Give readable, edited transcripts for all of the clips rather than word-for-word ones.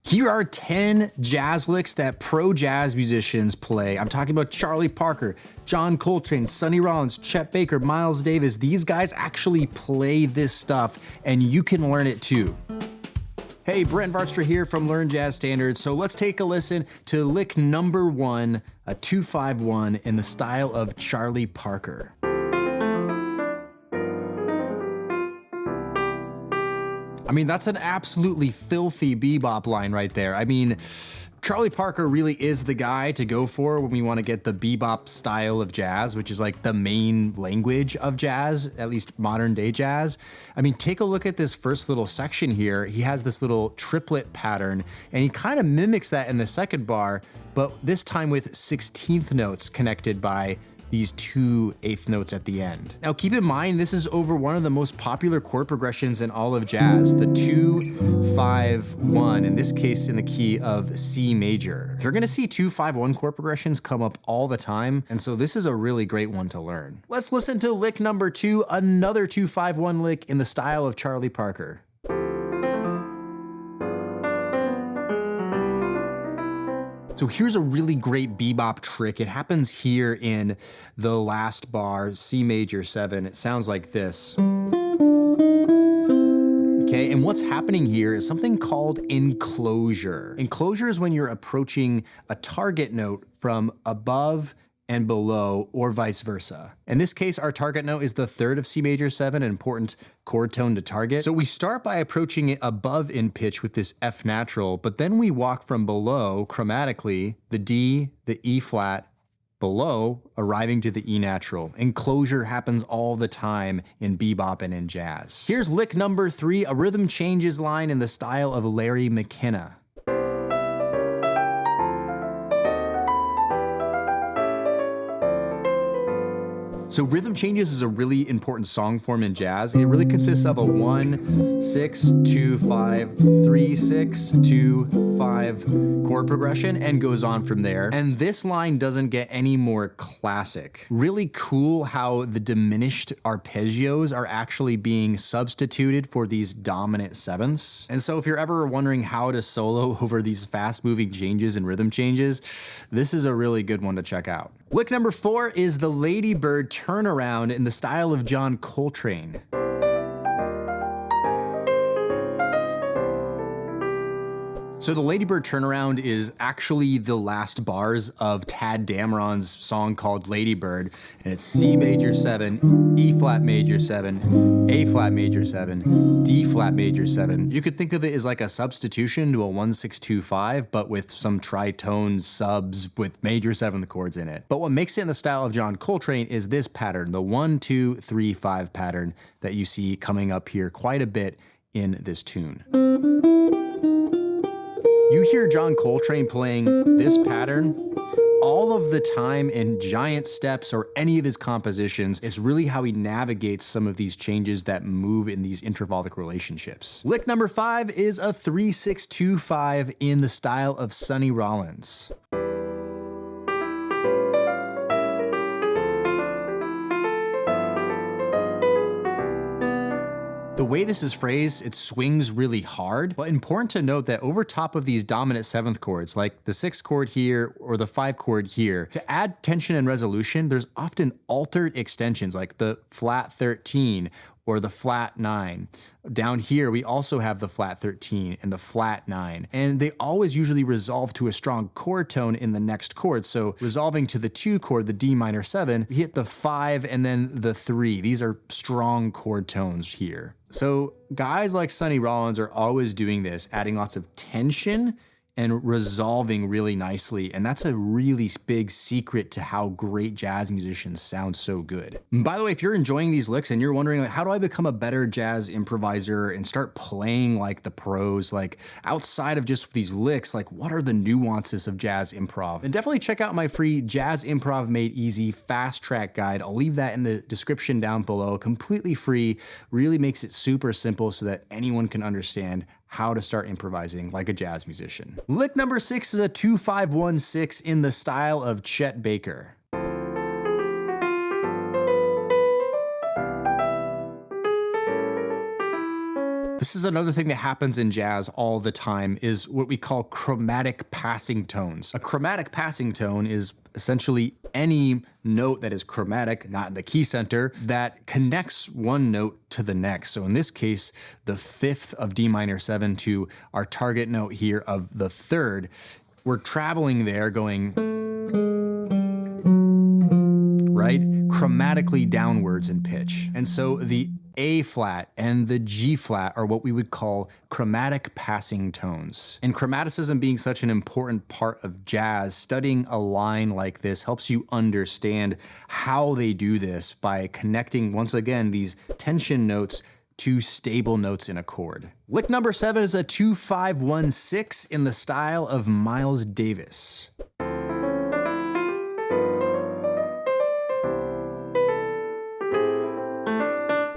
Here are 10 jazz licks that pro jazz musicians play. I'm talking about Charlie Parker, John Coltrane, Sonny Rollins, Chet Baker, Miles Davis. These guys actually play this stuff, and you can learn it too. Hey, Brent Vartstra here from Learn Jazz Standards. So let's take a listen to lick number 1, a 2-5-1 in the style of Charlie Parker. I mean, that's an absolutely filthy bebop line right there. I mean, Charlie Parker really is the guy to go for when we want to get the bebop style of jazz, which is like the main language of jazz, at least modern day jazz. I mean, take a look at this first little section here. He has this little triplet pattern, and he kind of mimics that in the second bar, but this time with 16th notes connected by these 2 eighth notes at the end. Now keep in mind, this is over one of the most popular chord progressions in all of jazz, the 2-5-1, in this case in the key of C major. You're gonna see 2-5-1 chord progressions come up all the time, and so this is a really great one to learn. Let's listen to lick number 2, another 2-5-1 lick in the style of Charlie Parker. So here's a really great bebop trick. It happens here in the last bar, C major 7. It sounds like this. Okay, and what's happening here is something called enclosure. Enclosure is when you're approaching a target note from above and below, or vice versa. In this case, our target note is the 3rd of C major 7, an important chord tone to target. So we start by approaching it above in pitch with this F natural, but then we walk from below chromatically, the D, the E flat, below, arriving to the E natural. Enclosure happens all the time in bebop and in jazz. Here's lick number 3, a rhythm changes line in the style of Larry McKenna. So rhythm changes is a really important song form in jazz. It really consists of a 1-6-2-5-3-6-2-5 chord progression and goes on from there. And this line doesn't get any more classic. Really cool how the diminished arpeggios are actually being substituted for these dominant sevenths. And so if you're ever wondering how to solo over these fast moving changes and rhythm changes, this is a really good one to check out. Lick number 4 is the Lady Bird turnaround in the style of John Coltrane. So the Lady Bird turnaround is actually the last bars of Tad Dameron's song called Lady Bird, and it's C major 7, E flat major 7, A flat major 7, D flat major 7. You could think of it as like a substitution to a 1-6-2-5, but with some tritone subs with major 7th chords in it. But what makes it in the style of John Coltrane is this pattern, the 1-2-3-5 pattern that you see coming up here quite a bit in this tune. You hear John Coltrane playing this pattern all of the time in Giant Steps or any of his compositions. It's really how he navigates some of these changes that move in these intervallic relationships. Lick number 5 is a 3-6-2-5 in the style of Sonny Rollins. The way this is phrased, it swings really hard, but important to note that over top of these dominant 7th chords, like the 6th chord here or the 5 chord here, to add tension and resolution, there's often altered extensions like the flat 13 or the flat 9. Down here, we also have the flat 13 and the flat 9, and they always usually resolve to a strong chord tone in the next chord. So resolving to the 2 chord, the D minor 7, you hit the 5 and then the 3. These are strong chord tones here. So guys like Sonny Rollins are always doing this, adding lots of tension and resolving really nicely. And that's a really big secret to how great jazz musicians sound so good. And by the way, if you're enjoying these licks and you're wondering, like, how do I become a better jazz improviser and start playing like the pros, like outside of just these licks, like what are the nuances of jazz improv? And definitely check out my free Jazz Improv Made Easy Fast Track Guide. I'll leave that in the description down below, completely free, really makes it super simple so that anyone can understand how to start improvising like a jazz musician. Lick number 6 is a 2-5-1-6 in the style of Chet Baker. This is another thing that happens in jazz all the time, is what we call chromatic passing tones. A chromatic passing tone is essentially any note that is chromatic, not in the key center, that connects one note to the next. So in this case, the fifth of D minor 7 to our target note here of the third, we're traveling there going, right? Chromatically downwards in pitch. And so the A flat and the G flat are what we would call chromatic passing tones. And chromaticism being such an important part of jazz, studying a line like this helps you understand how they do this by connecting, once again, these tension notes to stable notes in a chord. Lick number 7 is a 2-5-1-6 in the style of Miles Davis.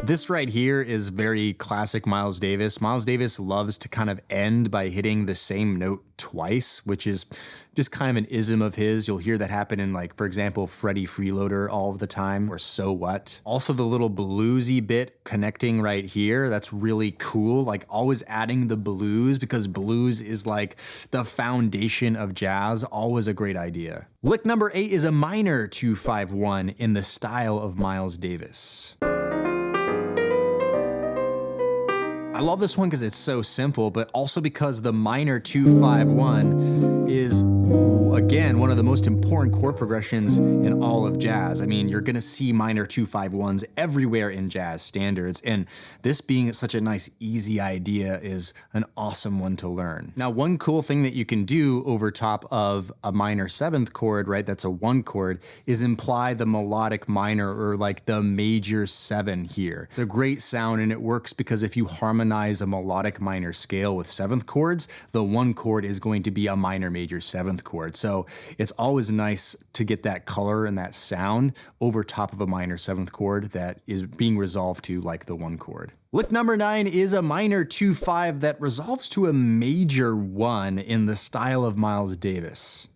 This right here is very classic Miles Davis. Miles Davis loves to kind of end by hitting the same note twice, which is just kind of an ism of his. You'll hear that happen in, like, for example, Freddie Freeloader all of the time, or So What. Also the little bluesy bit connecting right here, that's really cool. Like, always adding the blues, because blues is like the foundation of jazz. Always a great idea. Lick number 8 is a minor 2-5-1 in the style of Miles Davis. I love this one because it's so simple, but also because the minor 2-5-1 is, again, one of the most important chord progressions in all of jazz. I mean, you're gonna see minor 2-5-1s everywhere in jazz standards, and this being such a nice, easy idea is an awesome one to learn. Now, one cool thing that you can do over top of a minor 7th chord, right, that's a 1 chord, is imply the melodic minor, or like the major 7 here. It's a great sound, and it works because if you harmonize a melodic minor scale with 7th chords, the 1 chord is going to be a minor major 7th chord. So it's always nice to get that color and that sound over top of a minor 7th chord that is being resolved to like the 1 chord. Lick number 9 is a minor 2-5 that resolves to a major 1 in the style of Miles Davis.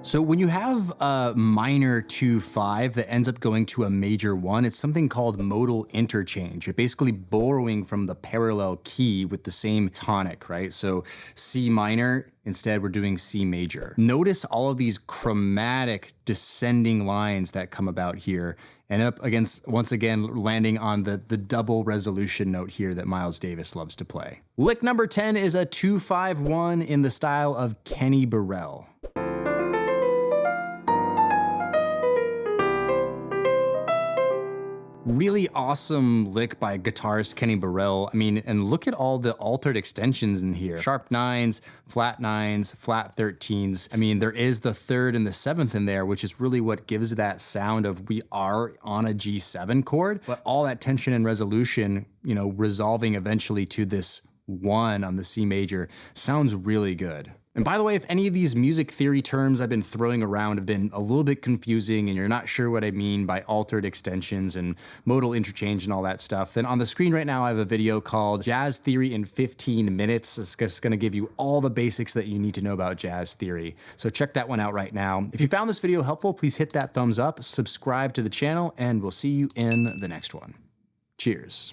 So when you have a minor 2-5 that ends up going to a major 1, it's something called modal interchange. You're basically borrowing from the parallel key with the same tonic, right? So C minor, instead we're doing C major. Notice all of these chromatic descending lines that come about here, and up against, once again, landing on the double resolution note here that Miles Davis loves to play. Lick number 10 is a 2-5-1 in the style of Kenny Burrell. Really awesome lick by guitarist Kenny Burrell. I mean, and look at all the altered extensions in here. Sharp 9s, flat 13s. I mean, there is the 3rd and the 7th in there, which is really what gives that sound of we are on a G7 chord, but all that tension and resolution, you know, resolving eventually to this 1 on the C major sounds really good. And by the way, if any of these music theory terms I've been throwing around have been a little bit confusing and you're not sure what I mean by altered extensions and modal interchange and all that stuff, then on the screen right now I have a video called Jazz Theory in 15 Minutes. It's just gonna give you all the basics that you need to know about jazz theory. So check that one out right now. If you found this video helpful, please hit that thumbs up, subscribe to the channel, and we'll see you in the next one. Cheers.